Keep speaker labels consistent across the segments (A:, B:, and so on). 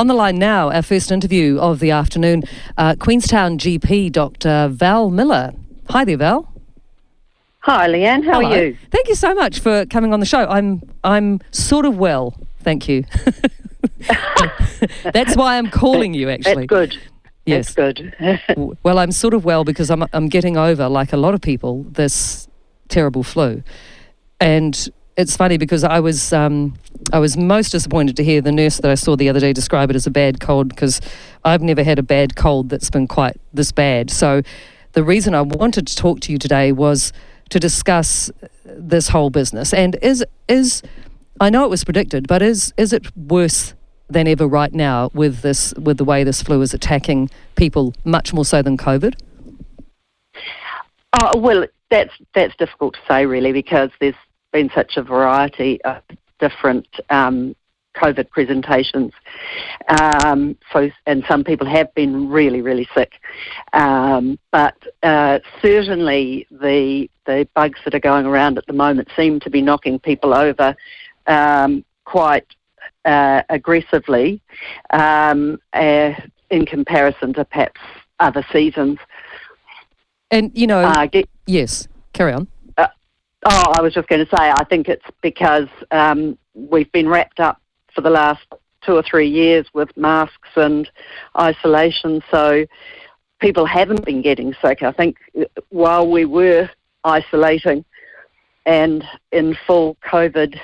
A: On the line now, our first interview of the afternoon, Queenstown GP, Dr. Val Miller. Hi there, Val.
B: Hi, Leanne. How are you?
A: Thank you so much for coming on the show. I'm sort of well, thank you. That's why I'm calling you, actually.
B: That's good.
A: Yes.
B: That's good.
A: Well, I'm sort of well because I'm getting over, like a lot of people, this terrible flu. And it's funny because I was most disappointed to hear the nurse that I saw the other day describe it as a bad cold, because I've never had a bad cold that's been quite this bad. So the reason I wanted to talk to you today was to discuss this whole business. And is I know it was predicted, but is it worse than ever right now with the way this flu is attacking people, much more so than COVID?
B: Well, that's difficult to say, really, because there's been such a variety of different COVID presentations. And some people have been really, really sick. But certainly the bugs that are going around at the moment seem to be knocking people over quite aggressively in comparison to perhaps other seasons.
A: And, yes, carry on.
B: I was just going to say, I think it's because we've been wrapped up for the last 2 or 3 years with masks and isolation, so people haven't been getting sick. I think while we were isolating and in full COVID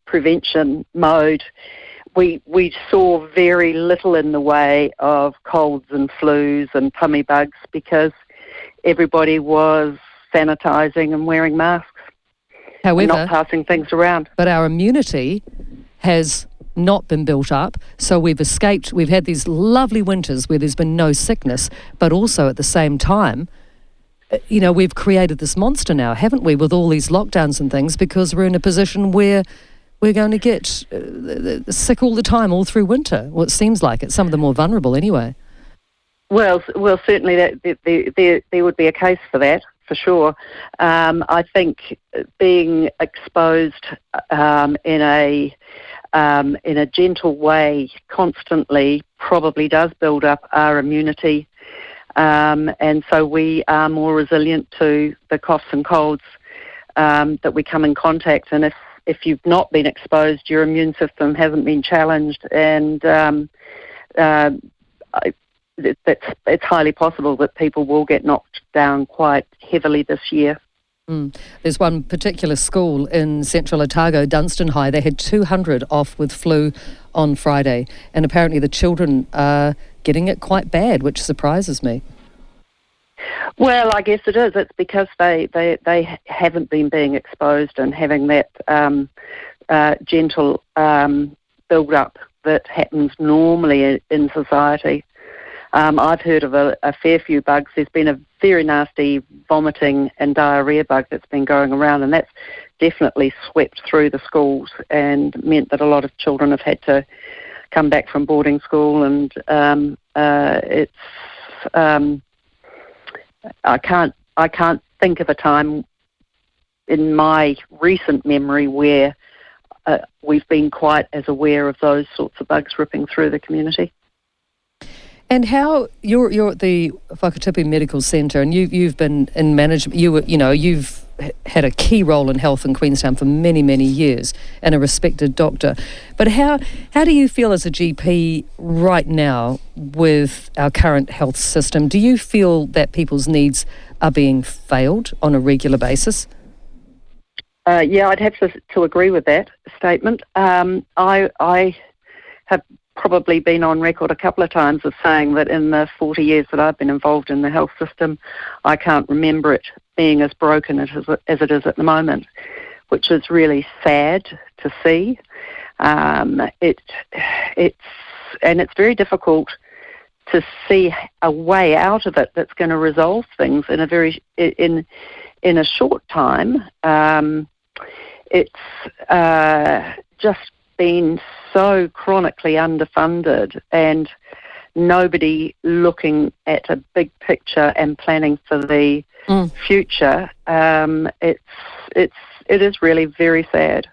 B: prevention mode, we saw very little in the way of colds and flus and tummy bugs because everybody was sanitising and wearing masks.
A: However,
B: and not passing things around.
A: But our immunity has not been built up, so we've escaped. We've had these lovely winters where there's been no sickness, but also at the same time, we've created this monster now, haven't we, with all these lockdowns and things, because we're in a position where we're going to get sick all the time, all through winter. Well, it seems like it's some of the more vulnerable anyway.
B: Well, certainly there would be a case for that, for sure. I think being exposed in a gentle way constantly probably does build up our immunity, and so we are more resilient to the coughs and colds that we come in contact. And if you've not been exposed, your immune system hasn't been challenged, and it's highly possible that people will get knocked down quite heavily this year.
A: There's one particular school in central Otago, Dunstan High. They had 200 off with flu on Friday, and apparently the children are getting it quite bad, which surprises me.
B: Well, I guess it is. It's because they haven't been being exposed and having that gentle build-up that happens normally in society. I've heard of a fair few bugs. There's been a very nasty vomiting and diarrhoea bug that's been going around, and that's definitely swept through the schools and meant that a lot of children have had to come back from boarding school, and it's I can't think of a time in my recent memory where we've been quite as aware of those sorts of bugs ripping through the community.
A: And how you're at the Whakatipu Medical Centre, and you've been in management. You've had a key role in health in Queenstown for many, many years, and a respected doctor. But how do you feel as a GP right now with our current health system? Do you feel that people's needs are being failed on a regular basis?
B: Yeah, I'd have to agree with that statement. I have probably been on record a couple of times as saying that in the 40 years that I've been involved in the health system, I can't remember it being as broken as it is at the moment, which is really sad to see. It's very difficult to see a way out of it that's going to resolve things in a short time. It's just been so chronically underfunded, and nobody looking at a big picture and planning for the future. It is really very sad.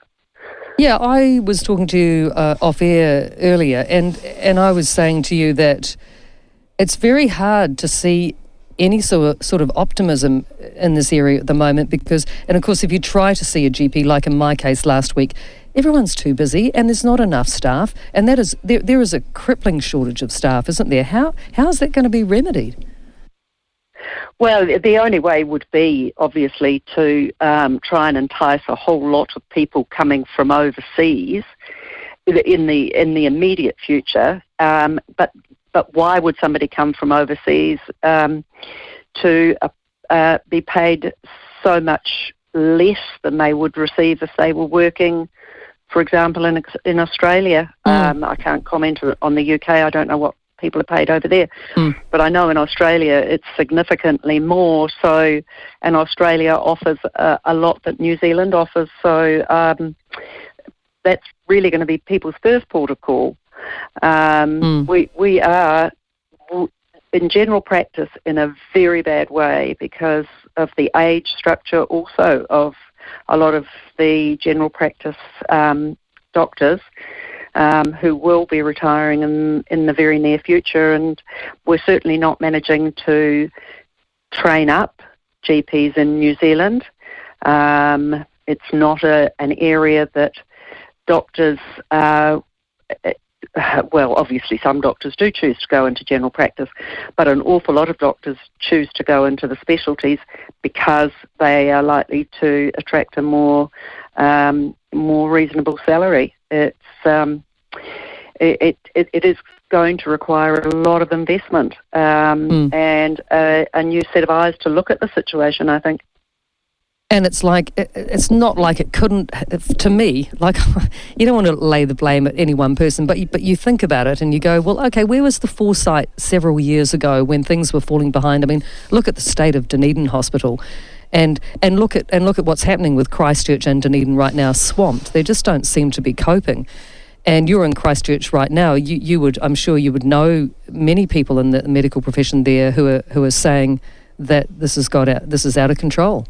A: Yeah, I was talking to you off air earlier, and I was saying to you that it's very hard to see any sort of optimism in this area at the moment because, and of course, if you try to see a GP, like in my case last week, everyone's too busy and there's not enough staff, and that is there is a crippling shortage of staff, isn't there? How is that going to be remedied?
B: Well, the only way would be, obviously, to try and entice a whole lot of people coming from overseas in the immediate future. But why would somebody come from overseas to be paid so much less than they would receive if they were working, for example, in Australia? I can't comment on the UK. I don't know what people are paid over there. But I know in Australia it's significantly more. So, and Australia offers a lot that New Zealand offers. So that's really going to be people's first port of call. We are, in general practice, in a very bad way because of the age structure also of a lot of the general practice doctors who will be retiring in the very near future, and we're certainly not managing to train up GPs in New Zealand. It's not an area that doctors well, obviously some doctors do choose to go into general practice, but an awful lot of doctors choose to go into the specialties because they are likely to attract a more reasonable salary. It is going to require a lot of investment and a new set of eyes to look at the situation, I think.
A: And it's like, it's not like it couldn't, to me, like, you don't want to lay the blame at any one person, but you think about it and you go, well, okay, where was the foresight several years ago when things were falling behind? I mean, look at the state of Dunedin Hospital and look at what's happening with Christchurch and Dunedin right now, swamped. They just don't seem to be coping. And you're in Christchurch right now. I'm sure you would know many people in the medical profession there who are saying that this is out of control.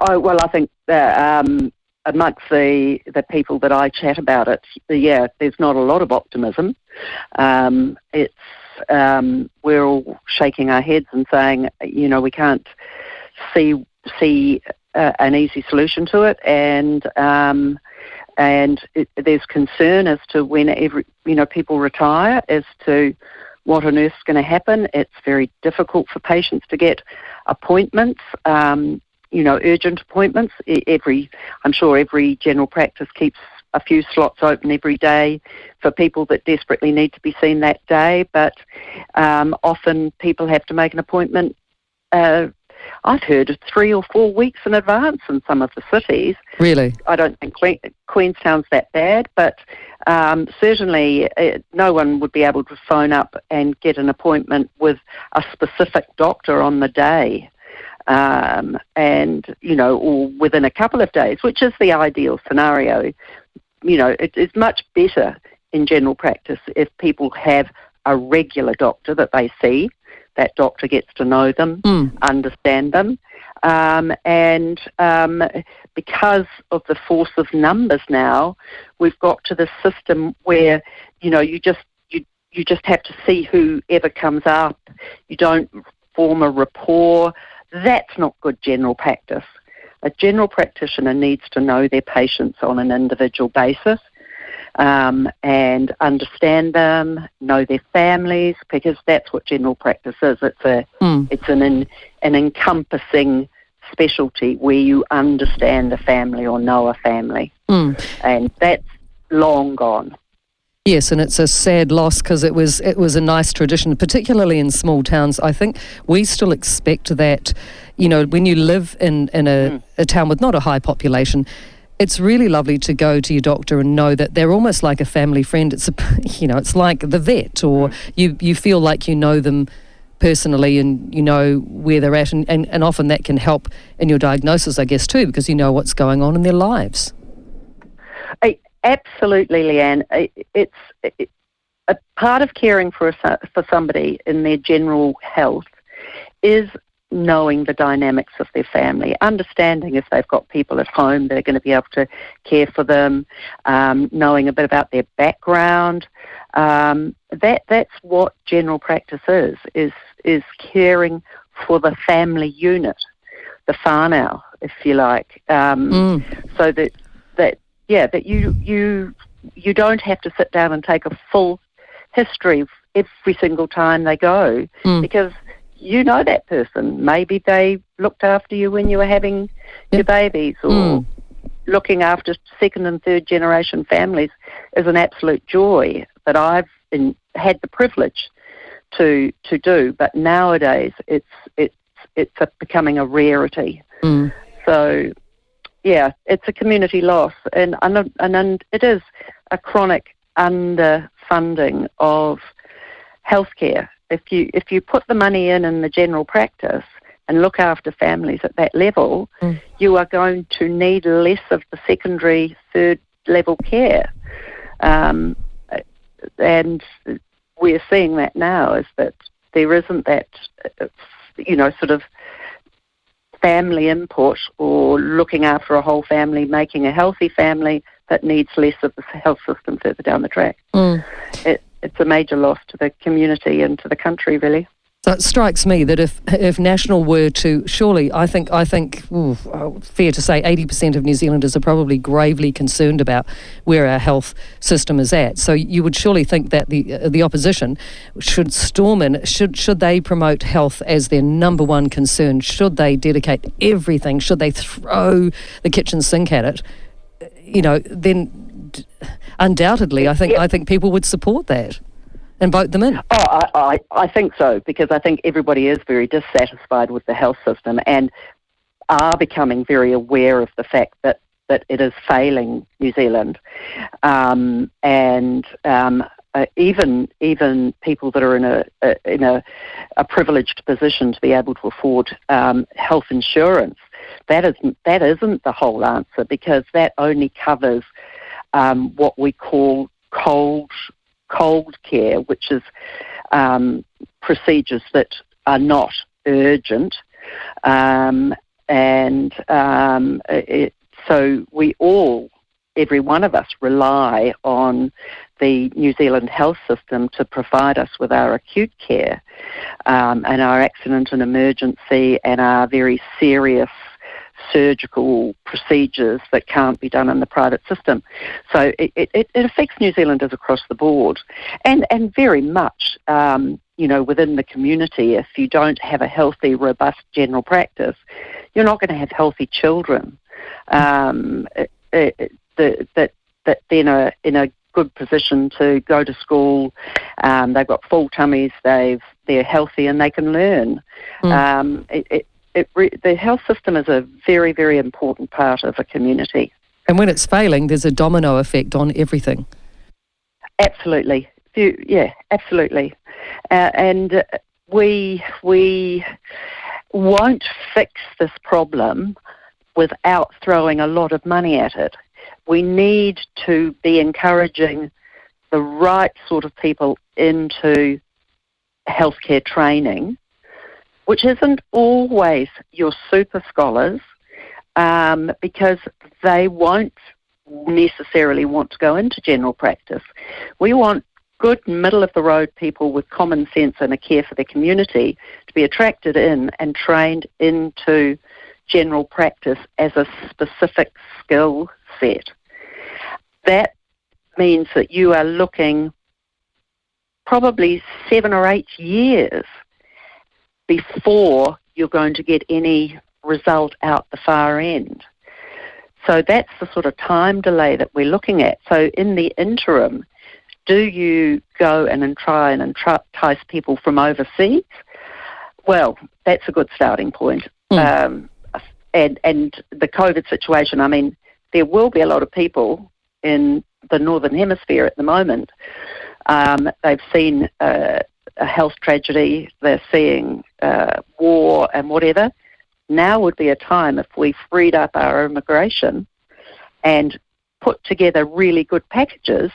B: Well, I think that amongst the people that I chat about it, there's not a lot of optimism. It's we're all shaking our heads and saying, we can't see an easy solution to it, and there's concern as to when people retire as to what on earth is going to happen. It's very difficult for patients to get appointments. Urgent appointments. I'm sure every general practice keeps a few slots open every day for people that desperately need to be seen that day, but often people have to make an appointment, I've heard, 3 or 4 weeks in advance in some of the cities.
A: Really?
B: I don't think Queenstown's that bad, but certainly no one would be able to phone up and get an appointment with a specific doctor on the day. Or within a couple of days, which is the ideal scenario. It's much better in general practice if people have a regular doctor that they see. That doctor gets to know them, understand them, and because of the force of numbers now, we've got to the system where you just have to see whoever comes up. You don't form a rapport. That's not good general practice. A general practitioner needs to know their patients on an individual basis and understand them, know their families, because that's what general practice is. It's an encompassing specialty where you understand a family or know a family, and that's long gone.
A: Yes, and it's a sad loss because it was a nice tradition, particularly in small towns. I think we still expect that, when you live in a town with not a high population, it's really lovely to go to your doctor and know that they're almost like a family friend. It's it's like the vet, or you feel like you know them personally and you know where they're at, and often that can help in your diagnosis, I guess, too, because you know what's going on in their lives.
B: Absolutely, Leanne. It's a part of caring for somebody in their general health is knowing the dynamics of their family, understanding if they've got people at home that are going to be able to care for them, knowing a bit about their background. That's what general practice is caring for the family unit, the whānau, if you like, so that you don't have to sit down and take a full history every single time they go, because you know that person. Maybe they looked after you when you were having your babies, or looking after second and third generation families is an absolute joy that I've had the privilege to do. But nowadays it's becoming a rarity. So yeah, it's a community loss, and it is a chronic underfunding of healthcare. If you put the money in the general practice and look after families at that level, you are going to need less of the secondary, third level care. And we're seeing that now, is that there isn't that, sort of family input or looking after a whole family, making a healthy family that needs less of the health system further down the track. It's a major loss to the community and to the country, really.
A: So it strikes me that if National were to, surely, I think, fair to say 80% of New Zealanders are probably gravely concerned about where our health system is at. So you would surely think that the opposition should storm in. Should they promote health as their number one concern? Should they dedicate everything? Should they throw the kitchen sink at it? Then undoubtedly, I think people would support that and vote them in.
B: I think so, because I think everybody is very dissatisfied with the health system and are becoming very aware of the fact that it is failing New Zealand, even people that are in a privileged position to be able to afford health insurance. That isn't the whole answer, because that only covers what we call cold care, which is procedures that are not urgent, so we all, every one of us, rely on the New Zealand health system to provide us with our acute care, and our accident and emergency, and our very serious surgical procedures that can't be done in the private system. So it affects New Zealanders across the board, and very much, within the community. If you don't have a healthy, robust general practice, you're not going to have healthy children that then are in a good position to go to school. They've got full tummies, they're healthy, and they can learn. The health system is a very, very important part of a community.
A: And when it's failing, there's a domino effect on everything.
B: Absolutely. Yeah, absolutely. And we won't fix this problem without throwing a lot of money at it. We need to be encouraging the right sort of people into healthcare training, which isn't always your super scholars, because they won't necessarily want to go into general practice. We want good middle-of-the-road people with common sense and a care for their community to be attracted in and trained into general practice as a specific skill set. That means that you are looking probably 7 or 8 years before you're going to get any result out the far end. So that's the sort of time delay that we're looking at. So in the interim, do you go and try and entice people from overseas? Well, that's a good starting point. And the COVID situation, I mean, there will be a lot of people in the Northern Hemisphere at the moment. They've seen a health tragedy, they're seeing war and whatever. Now would be a time, if we freed up our immigration and put together really good packages,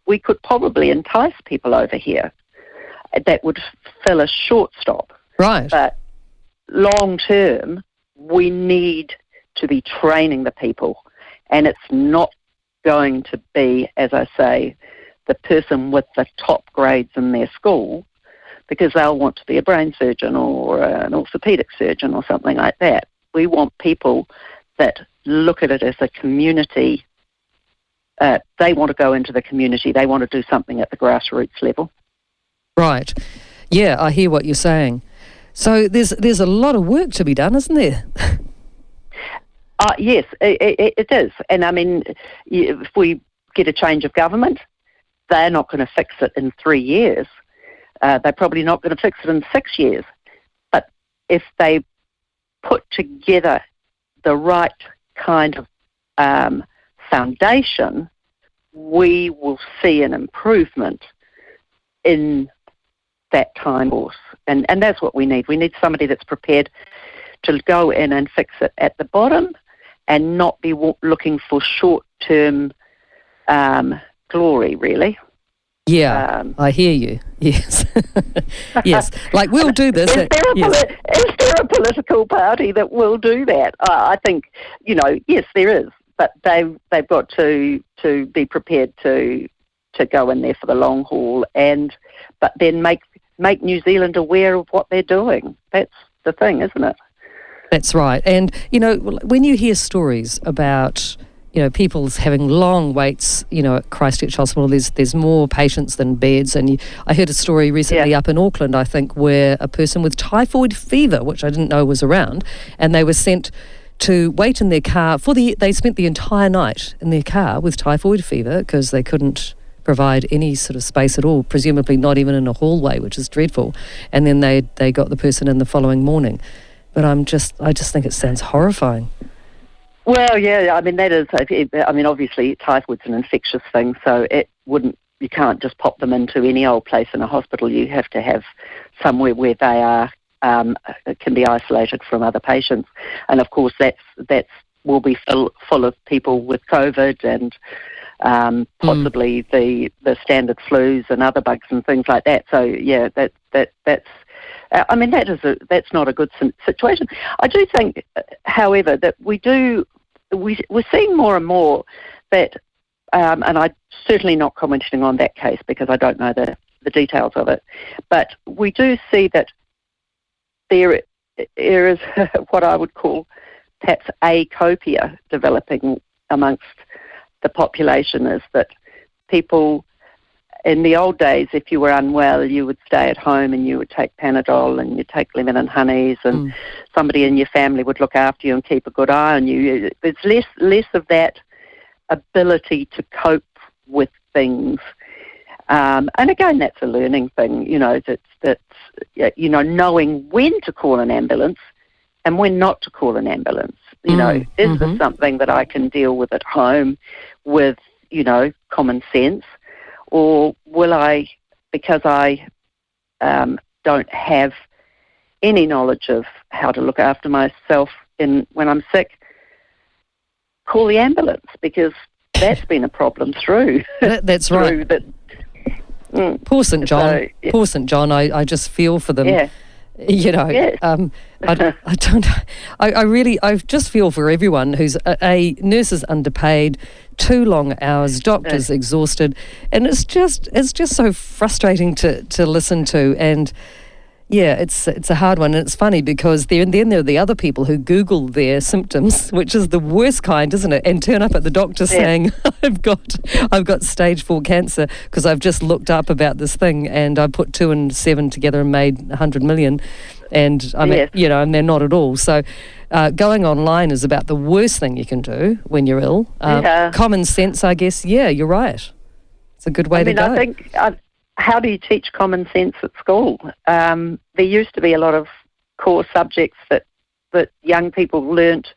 B: we could probably entice people over here. That would fill a short stop.
A: Right.
B: But long term, we need to be training the people, and it's not going to be, as I say, the person with the top grades in their school, because they'll want to be a brain surgeon or an orthopaedic surgeon or something like that. We want people that look at it as a community. They want to go into the community. They want to do something at the grassroots level.
A: Right. Yeah, I hear what you're saying. So there's a lot of work to be done, isn't there?
B: Yes, it is. And I mean, if we get a change of government, they're not going to fix it in 3 years. They're probably not going to fix it in 6 years. But if they put together the right kind of foundation, we will see an improvement in that time course. And that's what we need. We need somebody that's prepared to go in and fix it at the bottom and not be looking for short-term glory, really.
A: Yeah, I hear you. Yes. Yes. Like, we'll do this.
B: Is there a political party that will do that? I think, yes, there is. But they've got to be prepared to go in there for the long haul, but then make New Zealand aware of what they're doing. That's the thing, isn't it?
A: That's right. And, when you hear stories about, people's having long waits, at Christchurch Hospital, there's more patients than beds. And I heard a story recently up in Auckland, I think, where a person with typhoid fever, which I didn't know was around, and they were sent to wait in their car they spent the entire night in their car with typhoid fever because they couldn't provide any sort of space at all, presumably not even in a hallway, which is dreadful. And then they got the person in the following morning. But I just think it sounds horrifying.
B: Well, yeah, I mean, that is, obviously typhoid's an infectious thing, so you can't just pop them into any old place in a hospital. You have to have somewhere where they are, can be isolated from other patients. And of course, that's will be full of people with COVID and possibly the standard flus and other bugs and things like that. So yeah, that's that's not a good situation. I do think, however, that we're seeing more and more that, and I'm certainly not commenting on that case because I don't know the details of it, but we do see that there is what I would call perhaps acopia developing amongst the population, is that people in the old days, if you were unwell, you would stay at home and you would take Panadol and you'd take lemon and honeys, and somebody in your family would look after you and keep a good eye on you. There's less of that ability to cope with things. And again, that's a learning thing, knowing when to call an ambulance and when not to call an ambulance. Is this something that I can deal with at home with, common sense? Or will I, because I don't have any knowledge of how to look after myself when I'm sick, call the ambulance? Because that's been a problem through.
C: That's right. Poor St John.
B: So, yeah.
C: Poor St John. I just feel for them.
B: Yeah.
C: Yes. I just feel for everyone who's a nurse is underpaid, too long hours, doctors exhausted, and it's just so frustrating to listen to. And yeah, it's a hard one, and it's funny because then there are the other people who Google their symptoms, which is the worst kind, isn't it? And turn up at the doctor saying, I've got stage 4 cancer because I've just looked up about this thing and I put 2 and 7 together and made 100 million, and and they're not at all. So going online is about the worst thing you can do when you're ill. Common sense, I guess. Yeah, you're right. It's a good way to go.
B: I think. How do you teach common sense at school? There used to be a lot of core subjects that young people learnt.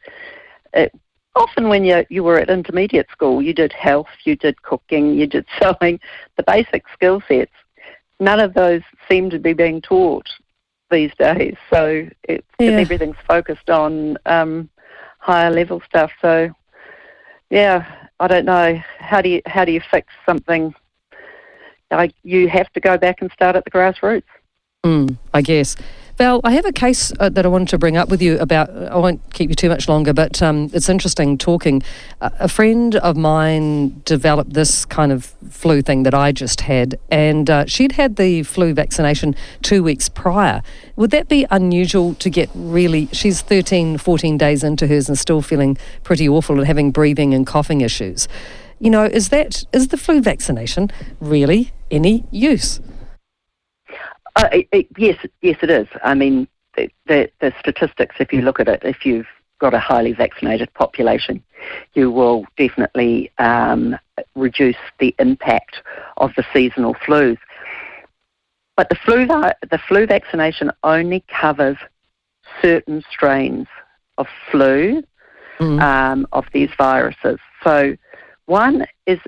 B: Often when you were at intermediate school, you did health, you did cooking, you did sewing, the basic skill sets. None of those seem to be being taught these days. So everything's focused on higher level stuff. So yeah, I don't know. How do you fix something? You have to go back and start at the grassroots.
C: I guess.
A: Val, I have a case that I wanted to bring up with you about. I won't keep you too much longer, but it's interesting talking. A friend of mine developed this kind of flu thing that I just had, and she'd had the flu vaccination 2 weeks prior. Would that be unusual to get really? She's 13, 14 days into hers and still feeling pretty awful and having breathing and coughing issues. You know, is the flu vaccination really any use?
B: Yes, it is. I mean, the statistics, if you look at it, if you've got a highly vaccinated population, you will definitely reduce the impact of the seasonal flus. But the flu vaccination only covers certain strains of flu, of these viruses. So one is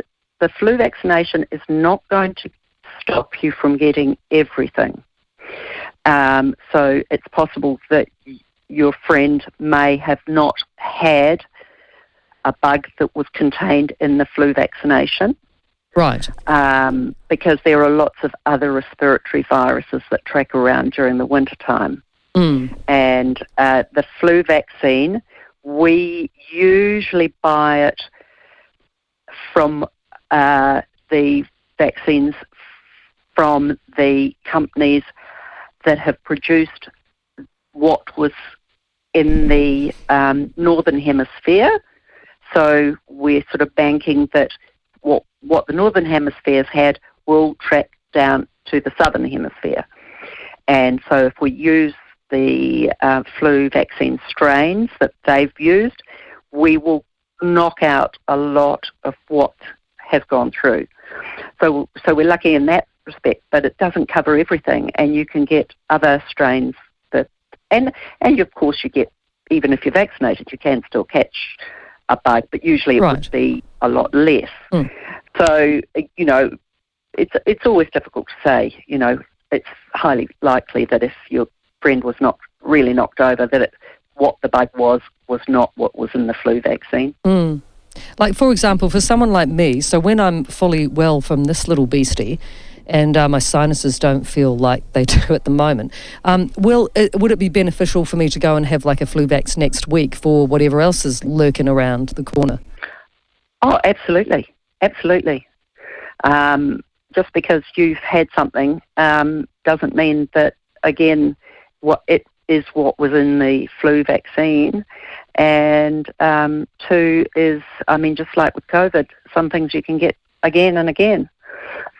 B: the flu vaccination is not going to stop you from getting everything. So it's possible that your friend may have not had a bug that was contained in the flu vaccination.
A: Right.
B: Because there are lots of other respiratory viruses that track around during the winter time. And the flu vaccine, we usually buy it from the vaccines from the companies that have produced what was in the Northern Hemisphere. So we're sort of banking that what the Northern Hemisphere's had will track down to the Southern Hemisphere. And so if we use the flu vaccine strains that they've used, we will knock out a lot of what has gone through. So we're lucky in that respect, but it doesn't cover everything, and you can get other strains that, and of course you get, even if you're vaccinated, you can still catch a bug, but usually it would be a lot less. So, you know, it's always difficult to say. You know, it's highly likely that if your friend was not really knocked over, that what the bug was not what was in the flu vaccine.
A: Like, for example, for someone like me, so when I'm fully well from this little beastie, and my sinuses don't feel like they do at the moment, would it be beneficial for me to go and have like a flu vax next week for whatever else is lurking around the corner?
B: Oh, absolutely. Just because you've had something doesn't mean that, again, what was in the flu vaccine. And two is, I mean, just like with COVID, some things you can get again and again.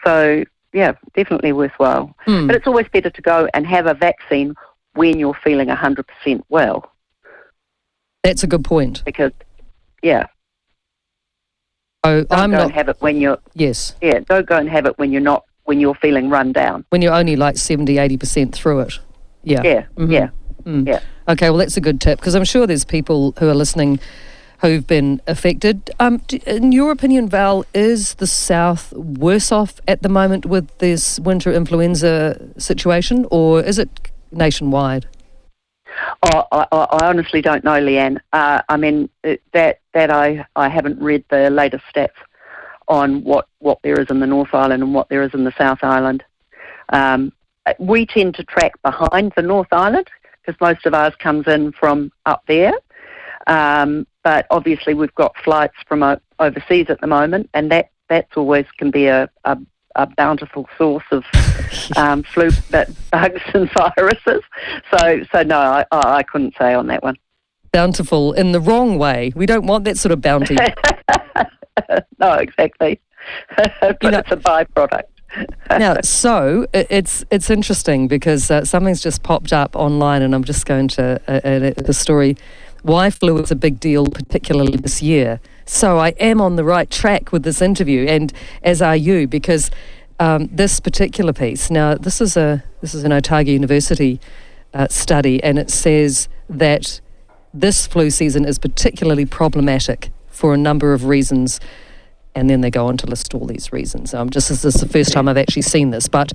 B: So, yeah, definitely worthwhile. But it's always better to go and have a vaccine when you're feeling 100% well.
A: That's a good point.
B: Because, yeah.
A: So
B: don't go and have it when you're...
A: Yes.
B: Yeah, don't go and have it when you're feeling run down.
A: When you're only like 70, 80% through it. Yeah.
B: Yeah, yeah.
A: Okay, well, that's a good tip, because I'm sure there's people who are listening who've been affected. In your opinion, Val, is the South worse off at the moment with this winter influenza situation, or is it nationwide?
B: Oh, I honestly don't know, Leanne. I mean, that I haven't read the latest stats on what there is in the North Island and what there is in the South Island. We tend to track behind the North Island because most of ours comes in from up there. But obviously we've got flights from overseas at the moment, and that's always can be a bountiful source of flu bugs and viruses. So no, I couldn't say on that one.
A: Bountiful in the wrong way. We don't want that sort of bounty.
B: No, exactly. But it's a byproduct.
A: Now, so it's interesting because something's just popped up online, and I'm just going to the story. Why flu is a big deal, particularly this year. So I am on the right track with this interview, and as are you, because this particular piece. Now, this is an Otago University study, and it says that this flu season is particularly problematic for a number of reasons. And then they go on to list all these reasons. This is the first time I've actually seen this, but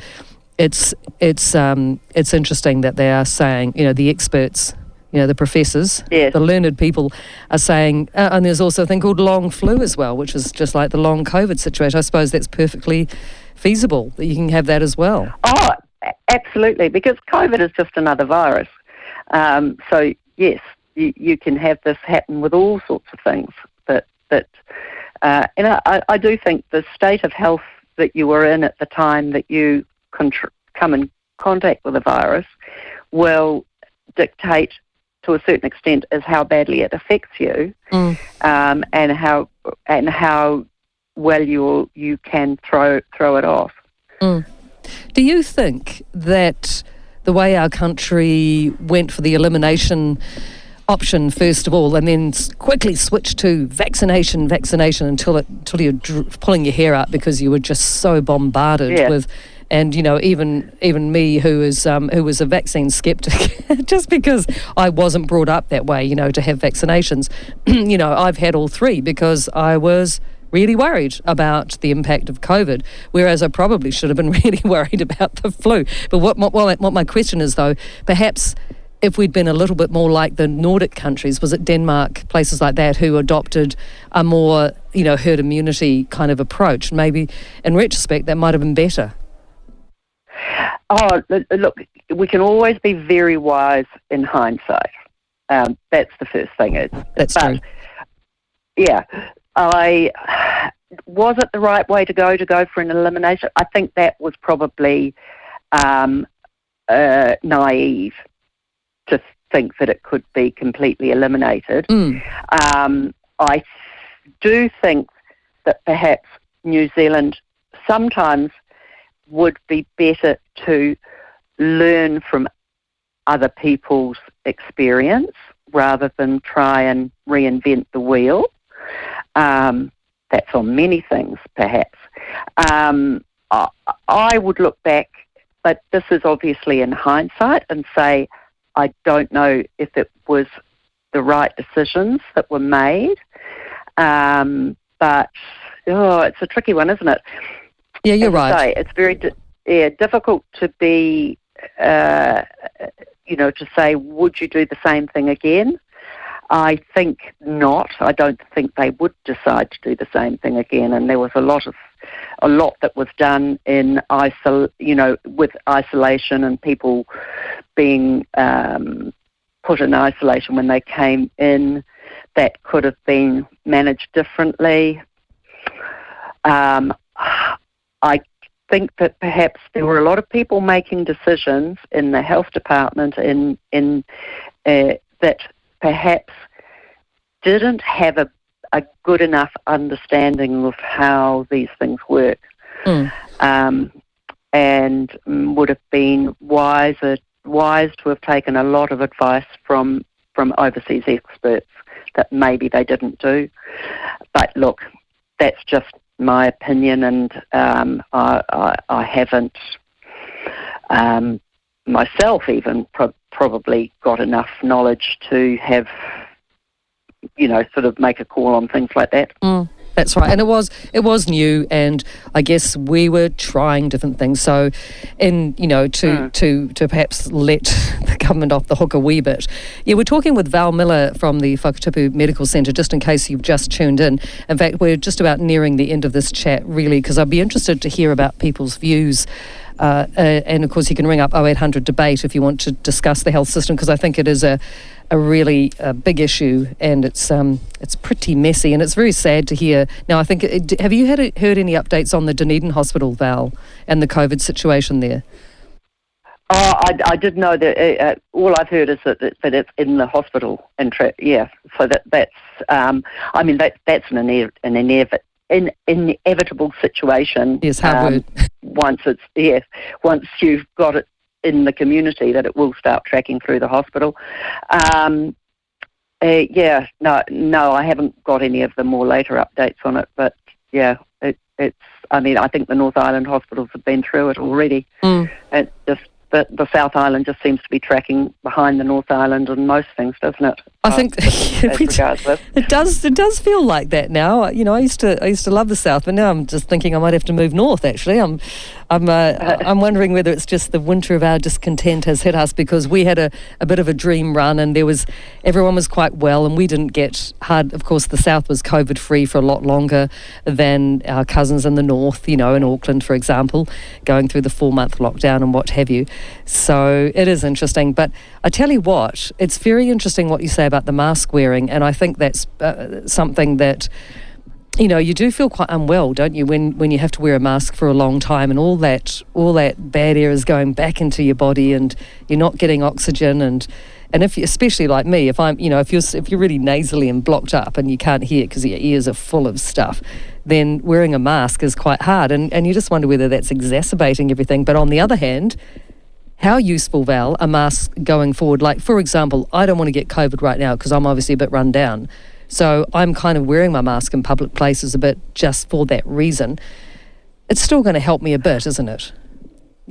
A: it's interesting that they are saying, the experts, the professors,
B: yes,
A: the learned people are saying, and there's also a thing called long flu as well, which is just like the long COVID situation. I suppose that's perfectly feasible that you can have that as well.
B: Oh, absolutely, because COVID is just another virus. So yes, you can have this happen with all sorts of things. And I do think the state of health that you were in at the time that you come in contact with the virus will dictate to a certain extent is how badly it affects you, and how well you can throw it off.
C: Do you think that the way our country went for the elimination option first of all, and then quickly switched to vaccination until you're pulling your hair out because you were just so bombarded with, and even me who was a vaccine skeptic, just because I wasn't brought up that way, to have vaccinations. I've had all three because I was really worried about the impact of COVID, whereas I probably should have been really worried about the flu. But what my question is, though, perhaps if we'd been a little bit more like the Nordic countries, was it Denmark, places like that, who adopted a more, herd immunity kind of approach, maybe in retrospect that might have been better?
B: Oh, look, we can always be very wise in hindsight. That's the first thing.
C: That's true.
B: Yeah. Was it the right way to go for an elimination? I think that was probably naive to think that it could be completely eliminated. I do think that perhaps New Zealand sometimes would be better to learn from other people's experience rather than try and reinvent the wheel. That's on many things, perhaps. I would look back, but this is obviously in hindsight, and say, I don't know if it was the right decisions that were made. But it's a tricky one, isn't it?
C: Yeah, you're right.
B: It's very difficult to be, to say, would you do the same thing again? I think not. I don't think they would decide to do the same thing again. And there was a lot that was done in with isolation and people being put in isolation when they came in that could have been managed differently. I think that perhaps there were a lot of people making decisions in the health department that perhaps didn't have a good enough understanding of how these things work, and would have been wise to have taken a lot of advice from overseas experts that maybe they didn't do. But look, that's just my opinion, and I haven't myself even probably got enough knowledge to have, sort of make a call on things like that.
C: That's right, and it was new, and I guess we were trying different things. So, to perhaps let the government off the hook a wee bit. Yeah, we're talking with Val Miller from the Whakatipu Medical Centre, just in case you've just tuned in. In fact, we're just about nearing the end of this chat, really, because I'd be interested to hear about people's views. And of course, you can ring up 0800 Debate if you want to discuss the health system, because I think it is a really big issue, and it's pretty messy, and it's very sad to hear. Now, I think, have you heard any updates on the Dunedin Hospital, Val, and the COVID situation there?
B: Oh, I did know that. All I've heard is that it's in the hospital, and so that's that's an inevitable situation.
C: Yes, hard word.
B: Once you've got it in the community, that it will start tracking through the hospital. No, I haven't got any of the more later updates on it, but it's. I think the North Island hospitals have been through it already. It just. The South Island just seems to be tracking behind the North Island on most things, doesn't it?
C: I think it does feel like that now. I used to love the South, but now I'm just thinking I might have to move north. Actually,
A: I'm wondering whether it's just the winter of our discontent has hit us, because we had a bit of a dream run, and everyone was quite well, and we didn't get hard. Of course, the South was COVID free for a lot longer than our cousins in the North, in Auckland, for example, going through the 4-month lockdown and what have you. So it is interesting. But I tell you what, it's very interesting what you say about the mask wearing, and I think that's something that, you do feel quite unwell, don't you, when you have to wear a mask for a long time, and all that bad air is going back into your body, and you're not getting oxygen, and if you, especially like me, if I'm, if you're really nasally and blocked up and you can't hear because your ears are full of stuff, then wearing a mask is quite hard, and you just wonder whether that's exacerbating everything. But on the other hand, how useful, Val, a mask going forward? Like, for example, I don't want to get COVID right now because I'm obviously a bit run down. So I'm kind of wearing my mask in public places a bit just for that reason. It's still going to help me a bit, isn't it?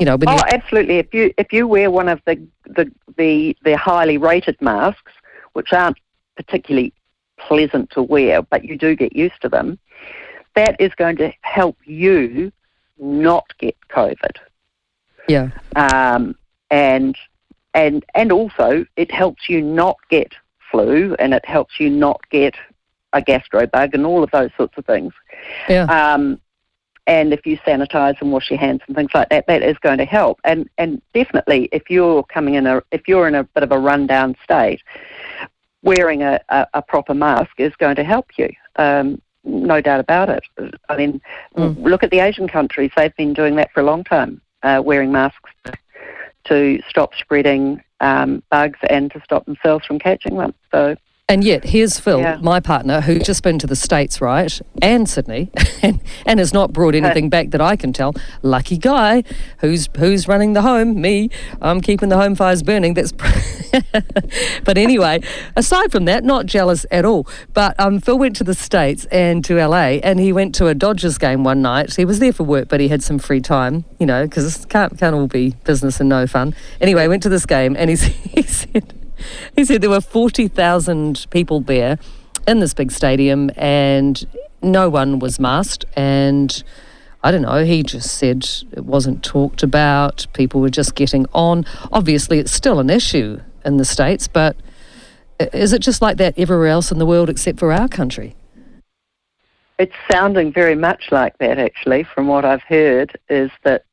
B: Absolutely. If you wear one of the highly rated masks, which aren't particularly pleasant to wear, but you do get used to them, that is going to help you not get COVID.
A: Yeah.
B: And also it helps you not get flu, and it helps you not get a gastro bug and all of those sorts of things.
A: Yeah.
B: And if you sanitize and wash your hands and things like that, that is going to help. And definitely, if you're in a bit of a rundown state, wearing a proper mask is going to help you. No doubt about it. I mean, look at the Asian countries; they've been doing that for a long time, wearing masks to stop spreading bugs and to stop themselves from catching them.
A: And yet, here's Phil, my partner, who's just been to the States, right, and Sydney, and has not brought anything back that I can tell. Lucky guy, who's running the home? Me. I'm keeping the home fires burning. That's. But anyway, aside from that, not jealous at all. But Phil went to the States and to LA, and he went to a Dodgers game one night. He was there for work, but he had some free time, because it can't all be business and no fun. Anyway, went to this game, and he said there were 40,000 people there in this big stadium, and no one was masked. And I don't know, he just said it wasn't talked about. People were just getting on. Obviously, it's still an issue in the States, but is it just like that everywhere else in the world except for our country?
B: It's sounding very much like that, actually, from what I've heard, is that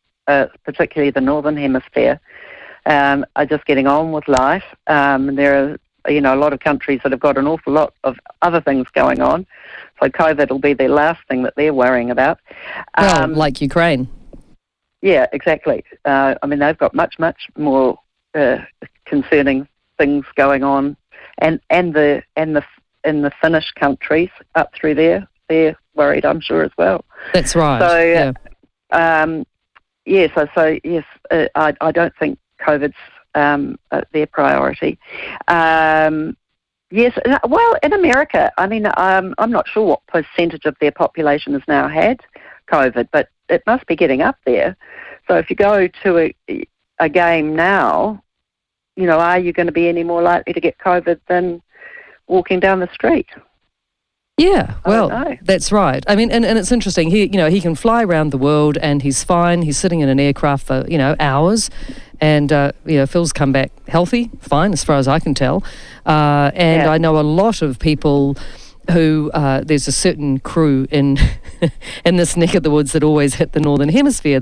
B: particularly the Northern Hemisphere are just getting on with life. There are, a lot of countries that have got an awful lot of other things going on. So COVID will be the last thing that they're worrying about.
A: Well, like Ukraine.
B: Yeah, exactly. They've got much, much more concerning things going on, and the Finnish countries up through there, they're worried, I'm sure, as well.
A: That's right.
B: So,
A: yes.
B: I don't think COVID's their priority. Yes, well, in America, I'm not sure what percentage of their population has now had COVID, but it must be getting up there. So if you go to a game now, are you going to be any more likely to get COVID than walking down the street?
A: Yeah, well, that's right. I mean, and it's interesting. He can fly around the world and he's fine. He's sitting in an aircraft for, hours. And, Phil's come back healthy, fine, as far as I can tell. I know a lot of people who, there's a certain crew in in this neck of the woods that always hit the Northern Hemisphere.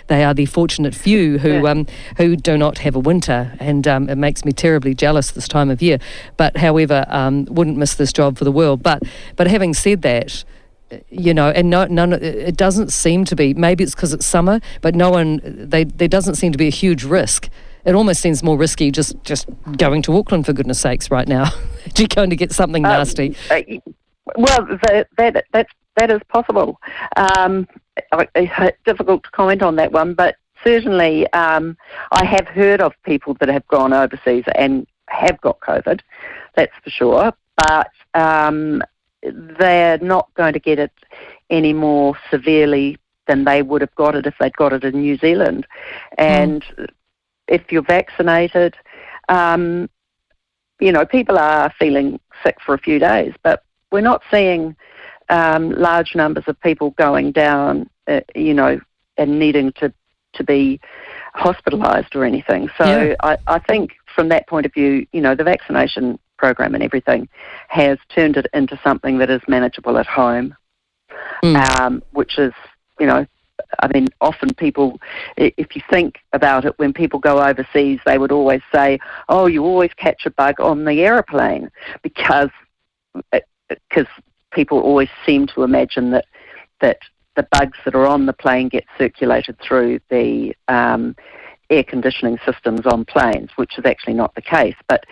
A: They are the fortunate few who do not have a winter, and it makes me terribly jealous this time of year. But however, wouldn't miss this job for the world. But having said that, and none. It doesn't seem to be. Maybe it's because it's summer, but there doesn't seem to be a huge risk. It almost seems more risky just going to Auckland, for goodness sakes, right now. You're going to get something nasty.
B: Well, that is possible. Difficult to comment on that one, but certainly I have heard of people that have gone overseas and have got COVID. That's for sure, but they're not going to get it any more severely than they would have got it if they'd got it in New Zealand. And if you're vaccinated, people are feeling sick for a few days, but we're not seeing large numbers of people going down, and needing to to be hospitalised or anything. So I think from that point of view, the vaccination program and everything has turned it into something that is manageable at home, which is, often people, if you think about it, when people go overseas, they would always say, oh, you always catch a bug on the aeroplane, because people always seem to imagine that the bugs that are on the plane get circulated through the air conditioning systems on planes, which is actually not the case. But,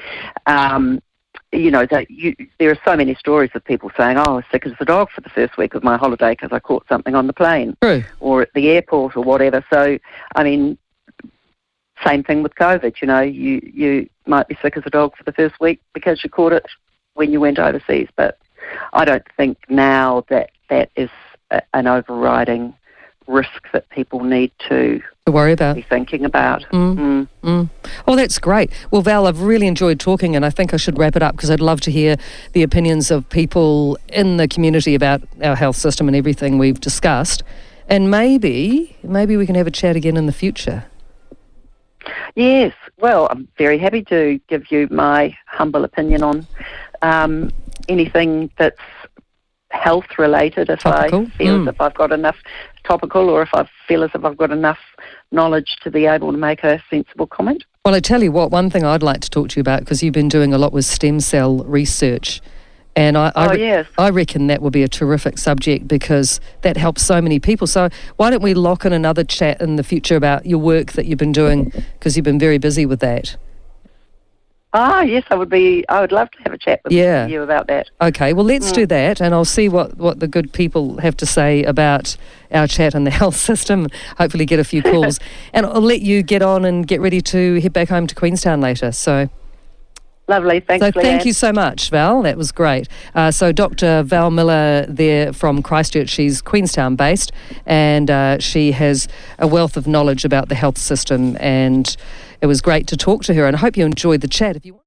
B: there are so many stories of people saying, oh, I was sick as a dog for the first week of my holiday because I caught something on the plane.
A: True.
B: Or at the airport or whatever. So, same thing with COVID. You might be sick as a dog for the first week because you caught it when you went overseas. But I don't think now that is an overriding risk that people need to
A: worry about,
B: be thinking about.
A: Oh, that's great. Well, Val, I've really enjoyed talking, and I think I should wrap it up because I'd love to hear the opinions of people in the community about our health system and everything we've discussed. And maybe we can have a chat again in the future.
B: Yes. Well, I'm very happy to give you my humble opinion on anything that's health related, if
A: Topical.
B: I feel as if I've got enough topical, or if I feel as if I've got enough knowledge to be able to make a sensible comment.
A: Well, I tell you what, one thing I'd like to talk to you about, because you've been doing a lot with stem cell research, and I reckon that will be a terrific subject because that helps so many people. So why don't we lock in another chat in the future about your work that you've been doing, because you've been very busy with that.
B: Yes, I would love to have a chat with you about that.
A: Okay, well, let's do that, and I'll see what the good people have to say about our chat and the health system, hopefully get a few calls. And I'll let you get on and get ready to head back home to Queenstown later. So
B: lovely, thanks, Leanne.
A: Thank you so much, Val. That was great. So Dr. Val Miller there from Christchurch, she's Queenstown based, and she has a wealth of knowledge about the health system, and it was great to talk to her, and I hope you enjoyed the chat. If you want